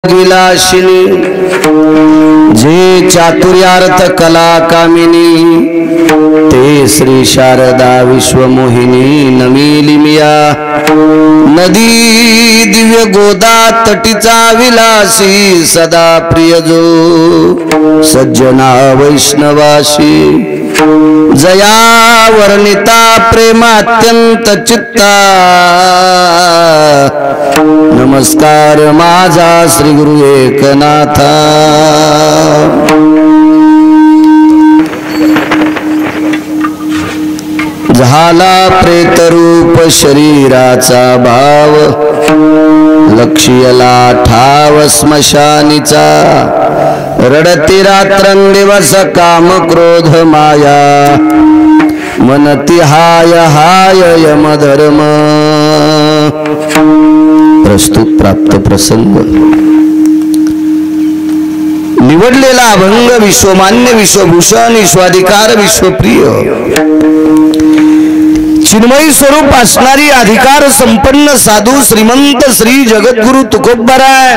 विलासिनी जे चातुर्यार्थ कला कामिनी ते श्री शारदा विश्वमोहिनी नमिलिमिया नदी दिव्य गोदा तटीचा विलासी सदा प्रियजो सज्जना वैष्णवाशी जया वर्णिता प्रेमात्यंत चित्ता नमस्कार माझा श्री गुरु एकनाथा। झाला प्रेतरूप शरीराचा भाव लक्ष्यला ठाव स्मशानीचा रडती रात्रंदिवस काम क्रोध माया मनती हाय हाय यमधर्म। प्रस्तुत प्राप्त प्रसंग निवडलेला अभंग विश्वमान्य विश्वभूषण विश्वाधिकार विश्वप्रिय चिन्मयी स्वरूप असणारी अधिकार संपन्न साधू श्रीमंत श्री जगद्गुरु तुकोबराय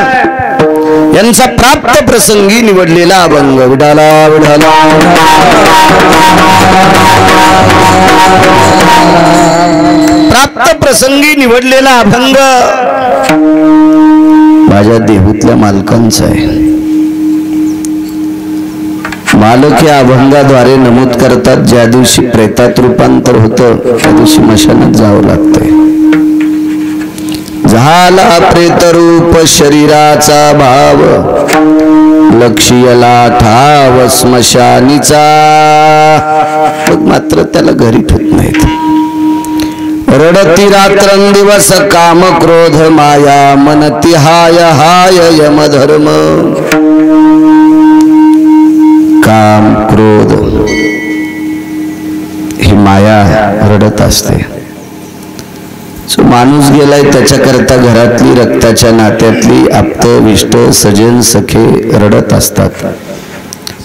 यांचा प्राप्त प्रसंगी निवडलेला अभंग। विठाला विठाला प्राप्त प्रसंगी निवडलेला अभंग माझ्या देहूतल्या मालकांचा आहे। मालक या अभंगाद्वारे नमूद करतात ज्या दिवशी प्रेतात रूपांतर होतं त्या दिवशी मशानात जावं लागतंय। झाला प्रेतरूप शरीराचा भाव लक्ष्यला ठाव स्मशानीचा मात्र त्याला घरी ठेवत नाहीत। रडती रात्रंदिवस काम क्रोध माया मनती हाय हाय यमधर्म। काम क्रोध ही माया रडत असते। माणूस गेलाय त्याच्याकरता घरातली रक्ताच्या नात्यातली आप्त विष्ट सजन सखे रडत असतात,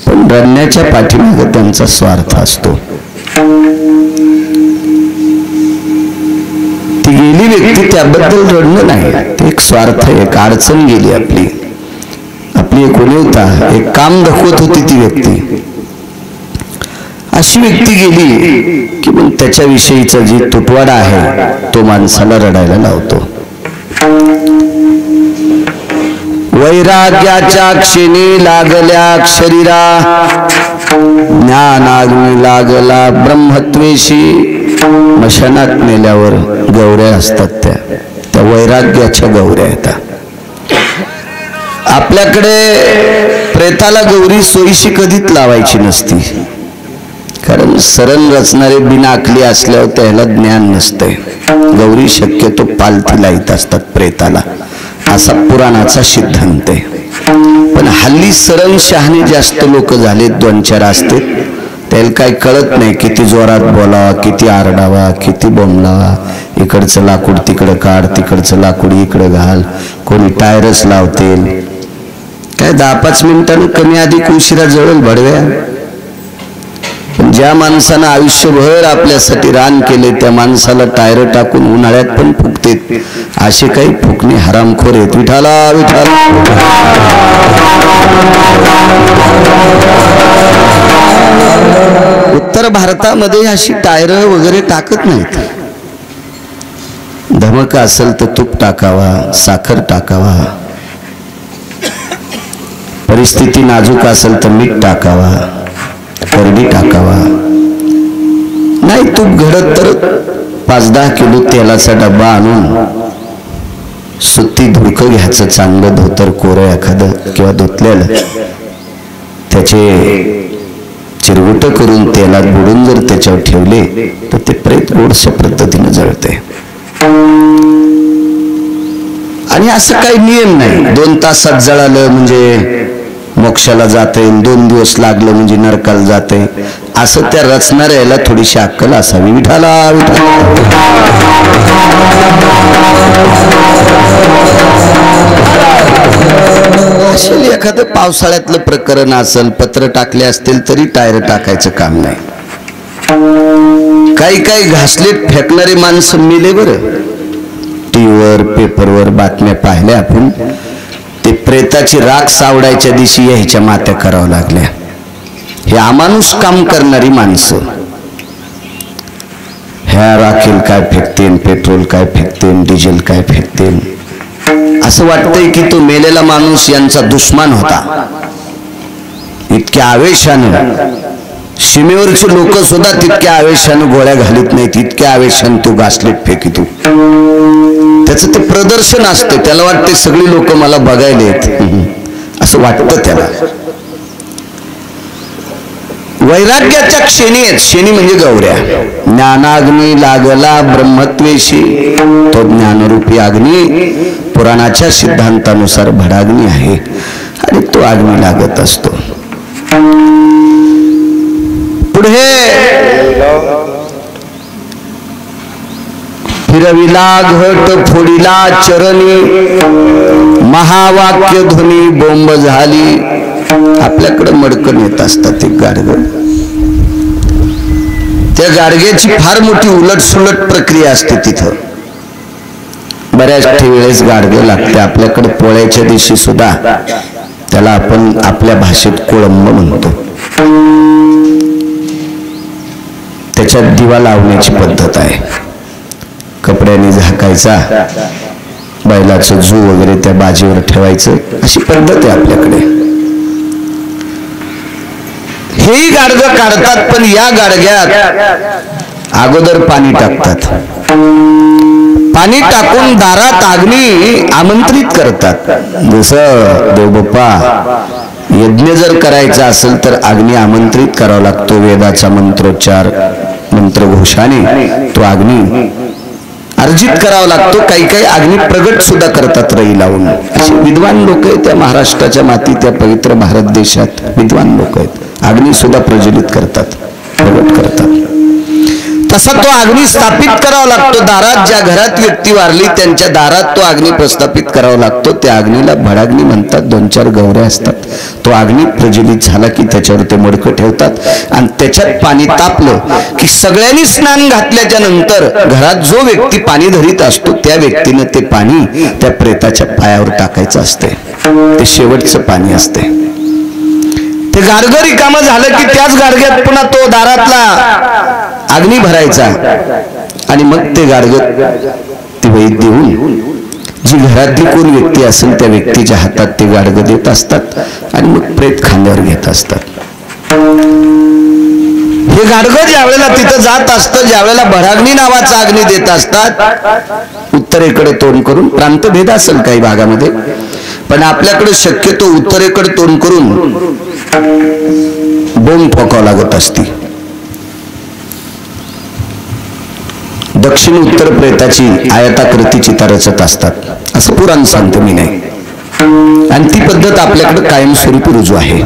पण रडण्याच्या पाठीमागे त्यांचा स्वार्थ असतो। ती गेली व्यक्ती त्याबद्दल रडणं नाही, एक स्वार्थ एक अडचण गेली आपली एक उणीवता एक काम दाखवत होती ती व्यक्ती। अशी व्यक्ती गेली की मग त्याच्याविषयीचा जी तुटवाडा आहे तो माणसाला रडायला लावतो। वैराग्याच्या क्षणी लागल्या शरीरा ज्ञानाग्नी लागला ब्रह्मत्वेशी। मशानात नेल्यावर गौऱ्या असतात त्या वैराग्याच्या गौऱ्या येतात। आपल्याकडे प्रेताला गौरी सोयीशी कधीच लावायची नसती, कारण सरळ रचणारे बिनाकली असल्यावर त्याला ज्ञान नसते। गौरी शक्यतो पालथी लाईत असतात प्रेताला, असा पुराणाचा सिद्धांत आहे। पण हल्ली सरळ शहाणे जास्त लोक झाले, दोन चार असते त्याला काही कळत नाही किती जोरात बोलावा, किती आरडावा, किती बोंबलावा। इकडचं लाकूड तिकडं काढ, तिकडचं लाकूड इकडं घाल, कोणी टायरच लावतील। काय 10-5 मिनिटांनी कमी अधिक उशिरा जळल भडव्या। ज्या माणसानं आयुष्यभर आपल्यासाठी रान केले त्या माणसाला टायर टाकून उन्हाळ्यात पण फुकतेत, असे काही फुकणे हरामखोर आहेत। विठाला विठाला उत्तर भारतामध्ये अशी टायर वगैरे टाकत नाहीत। धमका असेल तर तूप टाकावा, साखर टाकावा, परिस्थिती नाजूक असेल तर मीठ टाकावा, करडी टाकावा। नाही तूप घडत तर 5-10 किलो तेलाचा डब्बा आणून सुत्ती धुडकं घ्यायचं, चांगलं धोतर कोरं एखादं किंवा धुतलेलं, त्याचे चिरगुट करून तेलात बुडून जर त्याच्यावर ठेवले तर ते प्रेत गोडच्या पद्धतीने जळते। आणि असं काही नियम नाही 2 तासात जळालं म्हणजे मोक्षाला जाता येईल, 2 दिवस लागलं म्हणजे नरकाला जाते, असं त्या रचणाऱ्याला थोडीशी अक्कल असावी। विठाला असेल एखादं पावसाळ्यातलं प्रकरण असेल, पत्र टाकले असतील तरी टायर टाकायचं काम नाही। काही काही घासलेट फेकणारे माणसं मेले बरं। टीव्हीवर पेपरवर बातम्या पाहिल्या आपण, ते प्रेताची राख सावडायच्या दिवशी ह्याच्या मात्या कराव्या लागल्या. हे अमानुष काम करणारी माणसं ह्या राखेल काय फेकतेन, पेट्रोल काय फेकतेन, डिझेल काय फेकतेन. असं वाटतंय की तो मेलेला माणूस यांचा दुश्मन होता. इतक्या आवेशानं सीमेवरचे लोक सुद्धा तितक्या आवेशानं गोळ्या घालीत नाहीत, इतक्या आवेशानं तो घासलेट फेकितो. त्याचं ते प्रदर्शन असते. त्याला वाटते सगळी लोक मला बघायला येत असं वाटतं त्याला. वैराग्याच्या क्षणी आहेत. क्षणी म्हणजे गौऱ्या. ज्ञानाग्नी लागला ब्रह्मत्वेशी. तो ज्ञानरूपी अग्नी पुराणाच्या सिद्धांतानुसार भडाग्नी आहे आणि तो अग्नी लागत असतो. पुढे फिरविला घट फोडिला चरणी, महावाक्य ध्वनी बोंब झाली. आपल्याकडे मडकण येत असतात एक गाडग. त्या गाडग्याची फार मोठी उलट सुलट प्रक्रिया असते तिथं. बऱ्याच वेळेस गाडगे लागते. आपल्याकडे पोळ्याच्या दिवशी सुद्धा त्याला आपण आपल्या भाषेत कोळंब म्हणतो. त्याच्यात दिवा लावण्याची पद्धत आहे. कपड्याने झाकायचा, बैलाचं जू वगैरे त्या बाजीवर ठेवायचं, अशी पद्धत आहे आपल्याकडे. हेही गाडगं काढतात. पण या गाडग्यात अगोदर पाणी टाकतात. पाणी टाकून दारात अग्नी आमंत्रित करतात. जसं देवबाप्पा यज्ञ जर करायचा असेल तर अग्नी आमंत्रित करावा लागतो. वेदाचा मंत्रोच्चार मंत्रघोषाने तो अग्नी अर्जित करावा लागतो. काही काही अग्नी प्रगट सुद्धा करतात रई लावून. असे विद्वान लोक आहेत त्या महाराष्ट्राच्या माती, त्या पवित्र भारत देशात विद्वान लोक आहेत. अग्नी सुद्धा प्रज्वलित करतात, प्रगट करतात. तसा तो अग्नी स्थापित करावा लागतो. दारात ज्या घरात व्यक्ती वारली त्यांच्या दारात तो अग्नी प्रस्थापित करावा लागतो. त्या अग्नीला भडाग्नी म्हणतात. 2-4 गौऱ्या असतात. तो अग्नी प्रज्वलित झाला की त्याच्यावर ते मडकं ठेवतात आणि त्याच्यात पाणी तापलं की सगळ्यांनी स्नान घातल्याच्या नंतर घरात जो व्यक्ती पाणी धरीत असतो त्या व्यक्तीनं ते पाणी त्या प्रेताच्या पायावर टाकायचं असते. ते शेवटचं पाणी असते. ते गाडगं रिकामं झालं की त्याच गाडग्यात पुन्हा तो दारातला अग्नी भरायचा आणि मग ते गाडगं ती वैद देऊन जी घरातली कोण व्यक्ती असेल त्या व्यक्तीच्या हातात ते गाडगं देत असतात आणि मग प्रेत खांद्यावर घेत असतात. हे गाडगं ज्या वेळेला तिथं जात असतं, ज्या वेळेला भडाग्नी नावाचा अग्नी देत असतात, उत्तरेकडे तोंड करून, प्रांतभेद असेल काही भागामध्ये, पण आपल्याकडे शक्यतो उत्तरेकडे तोंड करून बोंब ठोकावं लागत असते. दक्षिण उत्तर प्रेताची आयताकृती चिता रचत असतात असं पुराण सांगतो मी नाही. आणि ती पद्धत आपल्याकडे कायमस्वरूपी रुजू आहे.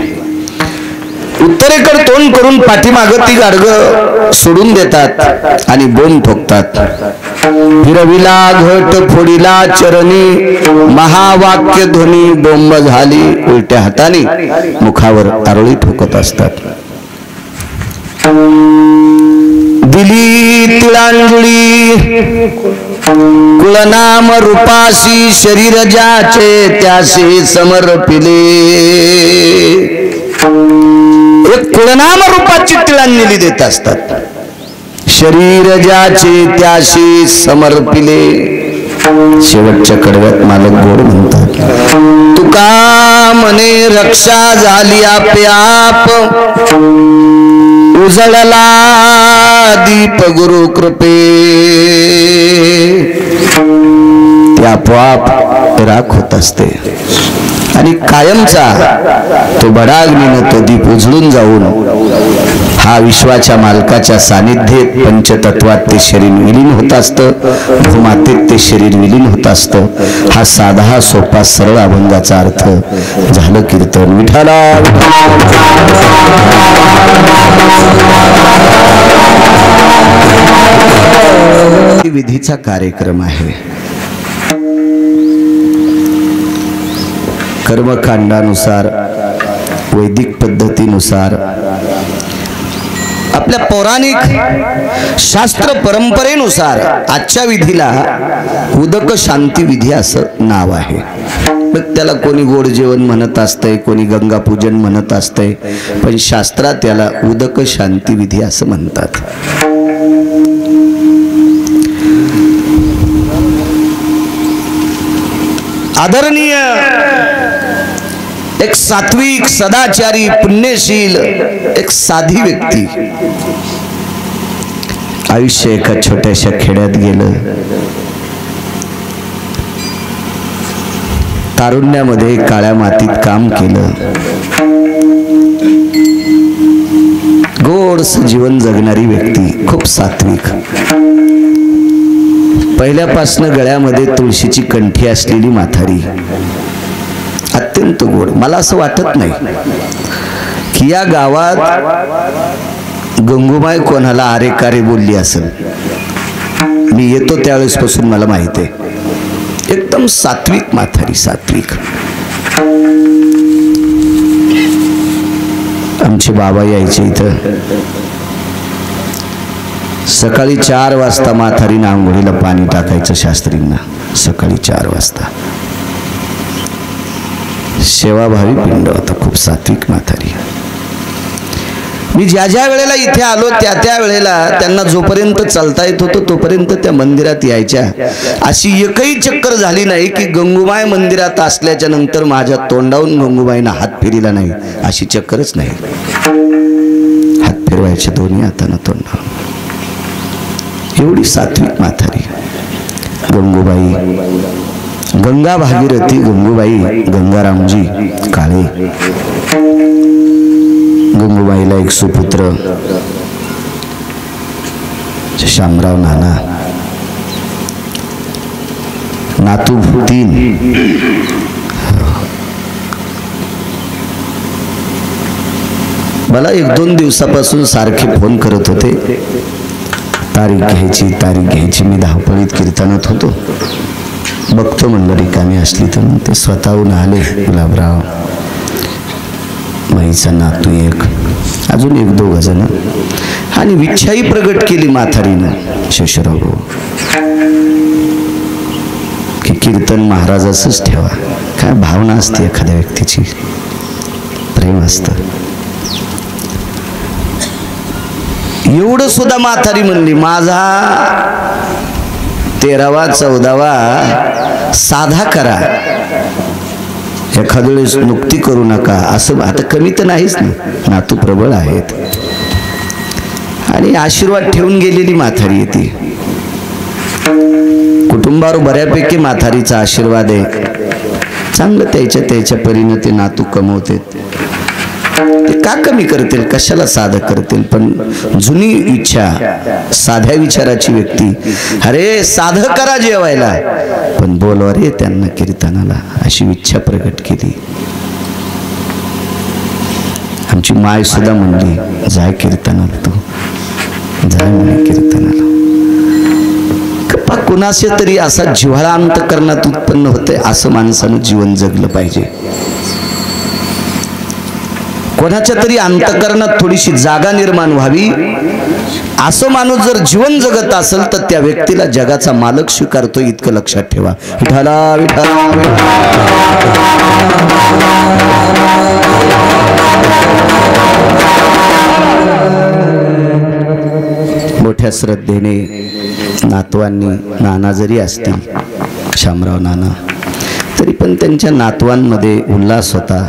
उत्तरेकडे तोंड करून पाठीमागं ती गाडगं सोडून देतात आणि बोंब ठोकतात. फिरविला घट फोडिला चरणी, महावाक्य ध्वनी बोंब झाली. उलट्या हाताने मुखावर आरोळी ठोकत असतात. दिली तिळांजली कुलनाम रूपासी, शरीर ज्याचे त्यासे समर्पिले. एक कुलनाम रूपाची तिळांजली देत असतात. शरीर ज्याचे त्याशी समर्पिले. शेवटच्या कडव्यात मालक गोड म्हणतात, तुका म्हणे रक्षा झाली आपे आप, उजळला दीप गुरु कृपे. ते आपोआप राख होत असते आणि कायमचा तो बडाग्नीनं तो दीप उजळून जाऊन हा विश्वाच्या मालकाच्या सानिध्येत पंचतत्वात ते शरीर विलीन होत असतं. भूमातेत ते शरीर विलीन होत असतं. हा साधा सोपा सरळ अभंगाचा अर्थ झालं कीर्तन. विठाला विधीचा कार्यक्रम आहे. कर्मकांडानुसार, वैदिक पद्धतीनुसार, आपल्या पौराणिक शास्त्र परंपरेनुसार आजच्या विधीला उदक शांती विधी असं नाव आहे. मग त्याला कोणी गोड जेवण म्हणत असतंय, कोणी गंगापूजन म्हणत असतंय, पण शास्त्रात त्याला उदक शांती विधी असं म्हणतात. आदरणीय एक सात्विक सदाचारी पुण्यशील एक साधी व्यक्ती आयुष्य एका छोट्याशा खेड्यात गेलं. तारुण्यामध्ये काळ्या मातीत काम केलं. गोडस जीवन जगणारी व्यक्ती, खूप सात्विक. पहिल्यापासनं गळ्यामध्ये तुळशीची कंठी असलेली म्हातारी, अत्यंत गोड. मला असं वाटत नाही की या गावात गंगूबाई कोणाला आरे कारे बोलली असेल. मी येतो त्यावेळेस पासून मला माहिती आहे, एकदम सात्विक म्हातारी, सात्विक. आमचे बाबा यायचे इथं. सकाळी 4 वाजता म्हातारीनं आंघोळीला पाणी टाकायचं शास्त्रींना. सकाळी 4 वाजता. सेवाभावी पिंड होता, खूप सात्विक म्हातारी. मी ज्या ज्या वेळेला इथे आलो त्या त्या वेळेला त्यांना जोपर्यंत चालता येत होतं तोपर्यंत त्या मंदिरात यायच्या. अशी एकही चक्कर झाली नाही की गंगूबाई मंदिरात असल्याच्या नंतर माझ्या तोंडावरून गंगूबाईंना हात फिरिला नाही, अशी चक्करच नाही. हात फिरवायचे दोन्ही हातानं तोंडावरून. एवढी सात्विक म्हातारी गंगूबाई. गंगा भागीरथी गंगूबाई गंगारामजी काळे. गंगूबाईला एक सुपुत्र शामराव नाना, नातू 3. मला 1-2 दिवसापासून सारखे फोन करत होते, तारीख घ्यायची तारीख घ्यायची. मी धावपळीत कीर्तनात होतो. बघतो म्हणलं रिकामी असली तर. ते स्वतःहून आले. गुलाबराव, माईचा नातू एक, अजून 1-2 जण. आणि विच्छाही प्रगट केली म्हातारीनं शेषराव की कीर्तन महाराजाचंच ठेवा. काय भावना असते एखाद्या व्यक्तीची, प्रेम असतं. एवढं सुद्धा म्हातारी म्हणली, माझा 13वा 14वा साधा करा, एखाद्या वेळेस नुकती करू नका. असं आता कमी तर नाहीच ना, नातू प्रबळ आहेत. आणि आशीर्वाद ठेवून गेलेली म्हातारी आहे ती. कुटुंबावर बऱ्यापैकी म्हातारीचा आशीर्वाद आहे. चांगलं त्याच्या परीने ते नातू कमवते. ते का कमी करतील, कशाला साधं करतील. पण जुनी इच्छा, साध्या विचाराची व्यक्ती, अरे साधं करा जेवायला पण बोलवा रे त्यांना कीर्तनाला, अशी इच्छा प्रगट केली. आमची माय सुद्धा म्हणली, जाय कीर्तनाला, तू जाय म्हणे कीर्तनाला. कुणाचे तरी असा जिव्हाळा अंतःकरणात उत्पन्न होते. असं माणसानं जीवन जगलं पाहिजे. कोणाच्या तरी अंतःकरणात थोडीशी जागा निर्माण व्हावी. असं माणूस जर जीवन जगत असेल तर त्या व्यक्तीला जगाचा मालक स्वीकारतो, इतकं लक्षात ठेवा. विठ्ठला विठ्ठला. मोठ्या श्रद्धेने नातवांनी, नाना जरी असतील शामराव नाना, तरी पण त्यांच्या नातवांमध्ये उल्हास होता.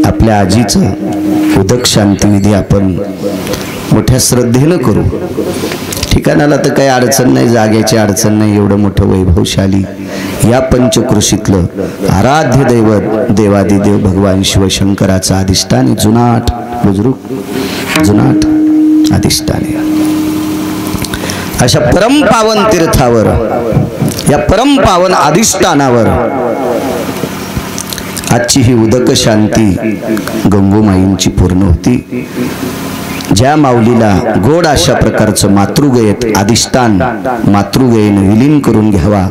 आपल्या आजीचं उदक शांतिविधी आपण मोठ्या श्रद्धेनं करू. ठिकाणाला तर काही अडचण नाही, जाग्याची अडचण नाही. एवढं मोठं वैभवशाली या पंचकृषीतलं आराध्य दैवत देवादिदेव भगवान शिवशंकराचा अधिष्ठान, जुनाट बुजुर्ग, जुनाट अधिष्ठान. अशा परमपावन तीर्थावर, या परमपावन अधिष्ठानावर आजची ही उदक शांती गंगूमाईंची पूर्ण होती. ज्या माऊलीला गोड अशा प्रकारचं मातृगयेत अधिष्ठान मातृगयेनं विलीन करून घ्यावा,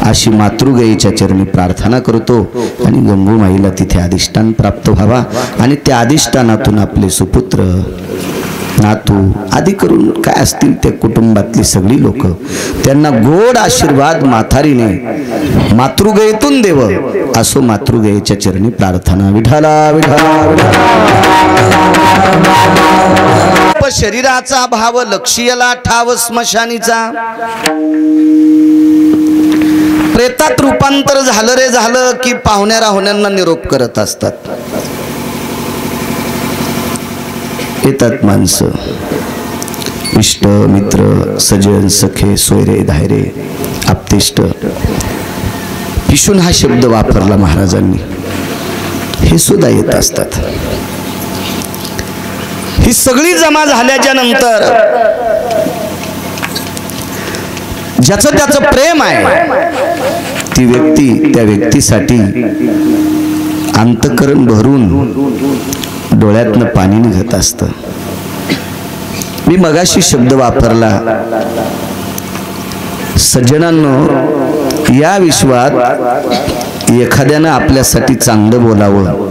अशी मातृगयेच्या चरणी प्रार्थना करतो. आणि गंगूमाईला तिथे अधिष्ठान प्राप्त व्हावा आणि त्या अधिष्ठानातून आपले सुपुत्र नातू आदी करून काय असतील ते कुटुंबातली सगळी लोक त्यांना गोड आशीर्वाद माथारीने मातृगयेतून देव असो मातृगयेच्या चरणी प्रार्थना. विठाला विठाला. शरीराचा भाव लक्ष्यला ठाव स्मशानीचा. प्रेतात रूपांतर झालं रे झालं की पाहुण्या राहुण्यांना निरोप करत असतात. येतात माणसं, इष्ट मित्र सजन सखे सोयरे धायरे आप्तेष्ट. पिशून हा शब्द वापरला महाराजांनी. हे सुद्धा येत असतात. ही सगळी जमा झाल्याच्या नंतर ज्याचं त्याचं प्रेम आहे ती व्यक्ती त्या व्यक्तीसाठी अंतःकरण भरून डोळ्यातनं पाणी निघत असतं. मी मगाशी शब्द वापरला, सज्जनांनो या विश्वात एखाद्यानं आपल्यासाठी चांगलं बोलावं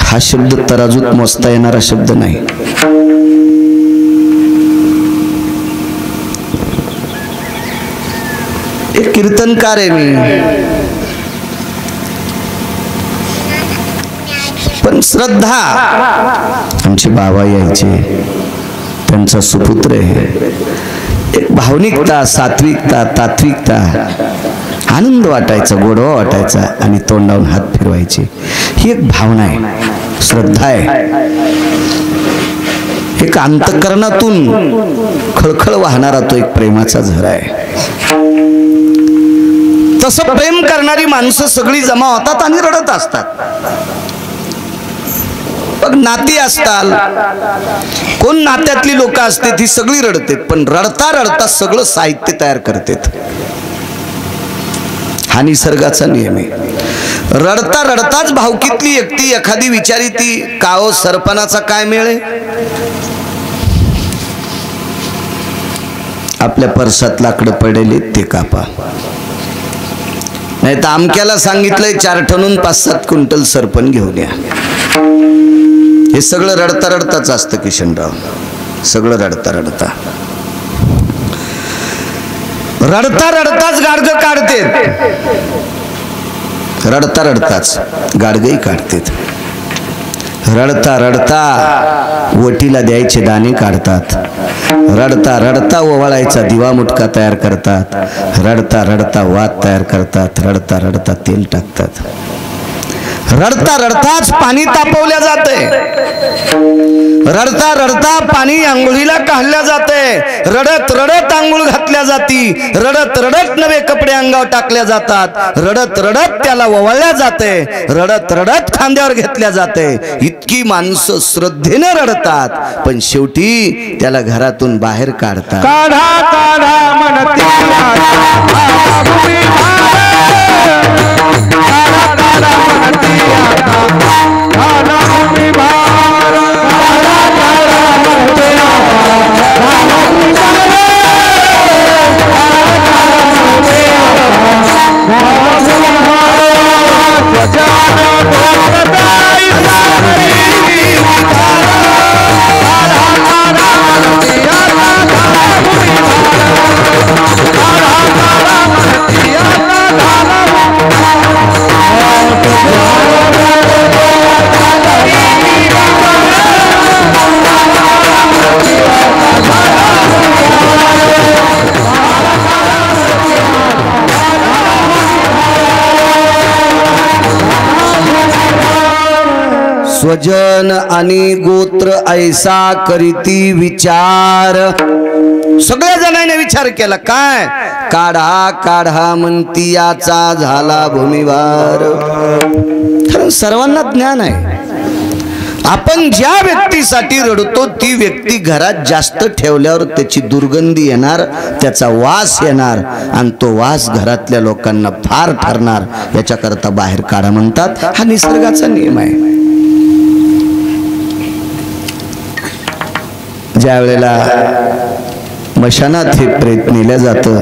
हा शब्द तराजूत मोजता येणारा शब्द नाही. एक कीर्तनकार आहे मी, पण श्रद्धा आमचे बाबा यायचे, त्यांचा सुपुत्र आहे. एक भावनिकता सात्विकता तात्विकता आनंद वाटायचा, गोडवा वाटायचा आणि तोंडावून हात फिरवायचे. ही एक भावना आहे, श्रद्धा आहे. एक अंतःकरणातून खळखळ वाहणारा तो एक प्रेमाचा झरा आहे. तसं प्रेम करणारी माणसं सगळी जमा होतात आणि रडत असतात. मग नाती असतात, कोण नात्यातली लोक असतात ही सगळी रडतात, पण रडता रडता सगळं साहित्य तयार करतात. हा निसर्गाचा नियम आहे. रडता रडताच भावकीतली एकटी एखादी विचारी ती काओ सरपणाचा काय मिळे, आपल्या पर्सात लाकडं पडलेले ते कापा, नाही तर आमक्याला सांगितलंय 4 टनून 5-7 क्विंटल सरपण घेऊन या. हे सगळं रडता रडताच असतं किशनराव, सगळं रडता रडता. रडता रडताच गाडगं काढते, रडता रडताच गाडगही काढतात. रडता रडता वटीला द्यायचे दाणे काढतात. रडता रडता ओवाळायचा दिवा मुटका तयार करतात. रडता रडता वात तयार करतात. रडता रडता तेल टाकतात. रडता रडताच पाणी तापवल्या जाते. रडता रडता पाणी आंघोळीला काढल्या जाते. रडत रडत आंघोळ घातल्या जाती. रडत रडत नवे कपडे अंगावर टाकल्या जातात. रडत रडत त्याला ओवाळल्या जाते. रडत रडत खांद्यावर घेतल्या जाते. इतकी माणसं श्रद्धेने रडतात, पण शेवटी त्याला घरातून बाहेर काढतात. काढा काढा म्हणते स्वजन आणि गोत्र ऐसा करीती विचार. सगळ्या जणांनी विचार केला, काय काढा काढा म्हणती याचा झाला भूमिभार. कारण सर्वांना ज्ञान आहे, आपण ज्या व्यक्तीसाठी रडतो ती व्यक्ती घरात जास्त ठेवल्यावर त्याची दुर्गंधी येणार, त्याचा वास येणार आणि तो वास घरातल्या लोकांना फार ठरणार. याच्याकरता बाहेर काढा म्हणतात. हा निसर्गाचा नियम आहे. ज्या वेळेला मशानात हे प्रेत नेलं जातं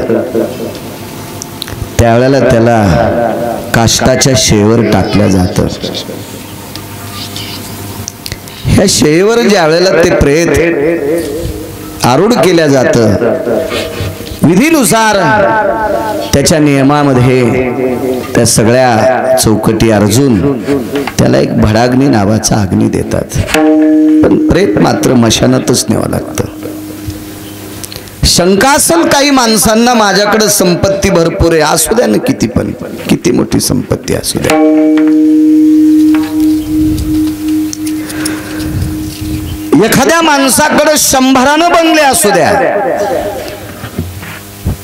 त्यावेळेला त्याला काष्टाच्या शेवर टाकलं जातं. ह्या शयेवर ज्या वेळेला ते प्रेत आरूढ केल्या जातं विधीनुसार त्याच्या नियमामध्ये त्या सगळ्या चौकटी अर्जुन त्याला एक भडाग्नी नावाचा अग्नी देतात, पण प्रेत मात्र मशानातच न्यावं लागतं. शंका असेल काही माणसांना माझ्याकडे संपत्ती भरपूर आहे, असू द्या ना, किती पण किती मोठी संपत्ती असू द्या. एखाद्या माणसाकडे 100 बंगले असू द्या,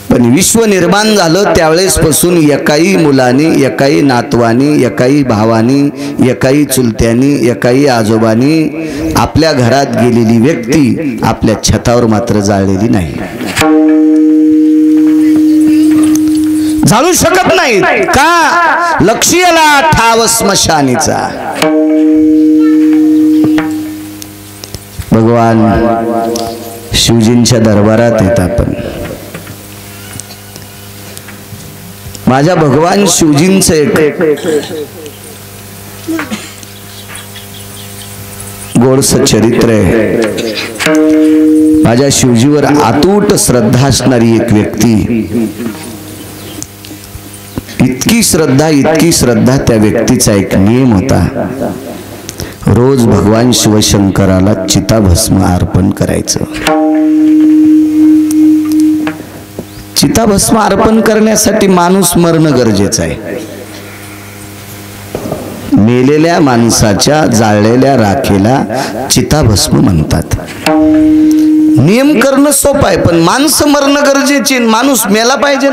पण विश्व निर्माण झालं त्यावेळेस पासून एकाही मुलानी, एकाही नातवानी, एकाही भावानी, एकाही चुलत्यानी, एकाही आजोबानी आपल्या घरात गेलेली व्यक्ती आपल्या छतावर मात्र जाळलेली नाही, जाळू शकत नाही. का? लक्ष्याला ठाव स्मशानीचा. भगवान शिवजींच्या दरबारात येत आपण. माझ्या भगवान शिवजींचं एक गोडसं चरित्र आहे. माझ्या शिवजीवर अतूट श्रद्धा असणारी एक व्यक्ती, इतकी श्रद्धा त्या व्यक्तीचा एक नियम होता, रोज भगवान शिवशंकराला चिताभस्म अर्पण करायचं. चिताभस्म अर्पण करण्यासाठी माणूस मरणं गरजेचं आहे. मेलेल्या माणसाच्या जाळलेल्या राखेला चिताभस्म म्हणतात. नियम करणं सोपं आहे, पण माणसं मरणं गरजेची, माणूस मेला पाहिजे.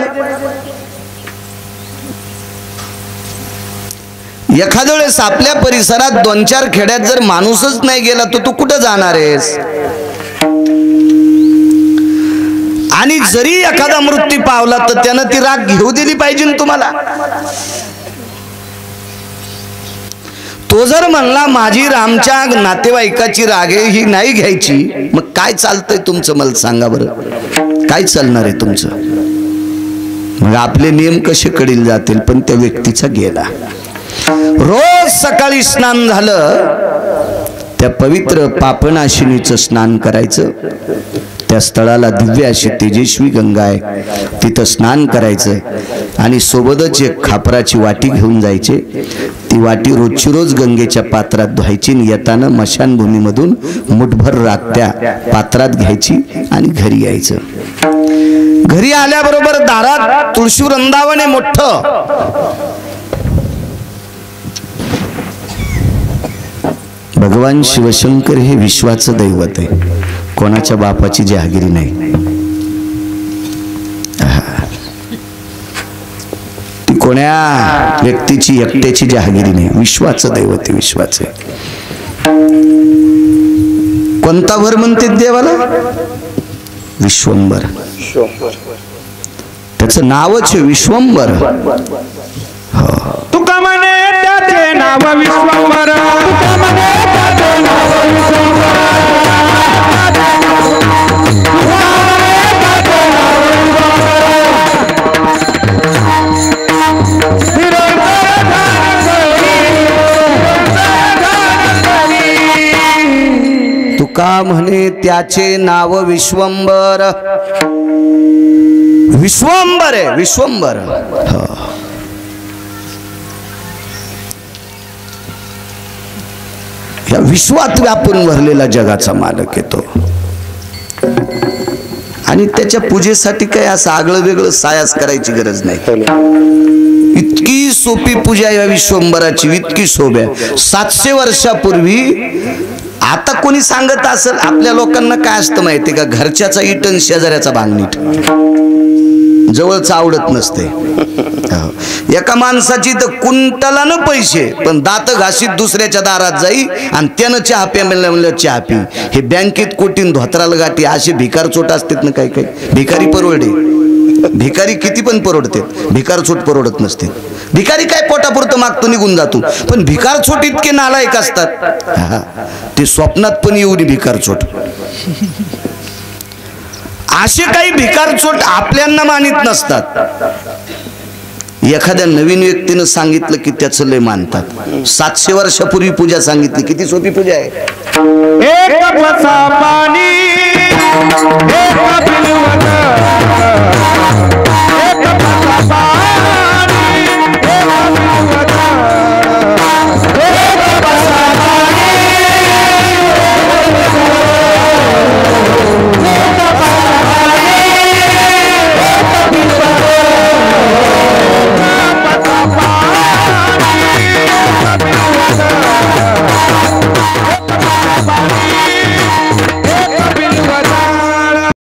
एखाद्या वेळेस आपल्या परिसरात 2-4 खेड्यात जर माणूसच नाही गेला तर तू कुठं जाणार आहेस? आणि जरी एखादा मृत्यू पावला तर त्यानं ती राग घेऊ दिली पाहिजे तुम्हाला. तो जर म्हणला माझी रामच्या नातेवाईकाची राग आहे ही नाही घ्यायची, मग काय चालतंय तुमचं? मला सांगा बरं, काय चालणार आहे तुमचं? मग आपले नियम कसे कडील जातील? पण त्या व्यक्तीचा गेला. रोज सकाळी स्नान झालं, त्या पवित्र पापनाशिनीचं स्नान करायचं. त्या स्थळाला दिव्य अशी तेजस्वी गंगा आहे, तिथं स्नान करायचं आणि सोबतच एक खापराची वाटी घेऊन जायचे. ती वाटी रोजची रोज गंगेच्या पात्रात धुवायची. येताना मशानभूमीमधून मुठभर राख त्या पात्रात घ्यायची आणि घरी यायचं. घरी आल्याबरोबर दारात तुळशी वृंदावन आहे मोठं. भगवान शिवशंकर हे विश्वाचं दैवत आहे, कोणाच्या बापाची जहागिरी नाही. ती कोण्या व्यक्तीची एकट्याची जहागिरी नाही, विश्वाचं दैवत आहे, विश्वाचं. कोणता भर म्हणते देवाला? विश्वंभर. त्याचं नावच आहे विश्वंभर. तुका म्हणे त्याचे नाव विश्वंभर. तुका म्हणे त्याचे नाव विश्वंभर. विश्वंभर आहे, विश्वंभर. या विश्वात व्यापून भरलेला जगाचा मालक येतो. आणि त्याच्या पूजेसाठी काय असं आगळं वेगळं सायास करायची गरज नाही. इतकी सोपी पूजा या विश्वंभराची, इतकी सोप्या. 700 वर्षापूर्वी. आता कोणी सांगत असेल, आपल्या लोकांना काय असतं माहिती का? घरच्याचा इटन शेजाऱ्याचा भांगणीट जवळच आवडत नसते. एका माणसाची तर कुंटलानं पैसे, पण दात घासीत दुसऱ्याच्या दारात जाई आणि त्यानं चहा प्या म्हणलं चहा पी. हे बँकेत कोटीन धोत्राला गाठी असे भिकार चोट असतात ना. काही काही भिकारी परवडे, भिकारी किती पण परवडते, भिकार चोट परवडत नसते. भिकारी काय पोटापुरतं मागतो निघून जातो, पण भिकार चोट इतके नालायक असतात ते स्वप्नात पण येऊ नये भिकार चोट. असे काही भिकार चोट आपल्यांना मानित नसतात. एखाद्या नवीन व्यक्तीनं सांगितलं की त्याचं लय मानतात. 700 वर्षापूर्वी पूजा सांगितली, किती सोपी पूजा आहे. एक बसा पाणी एक बिलवत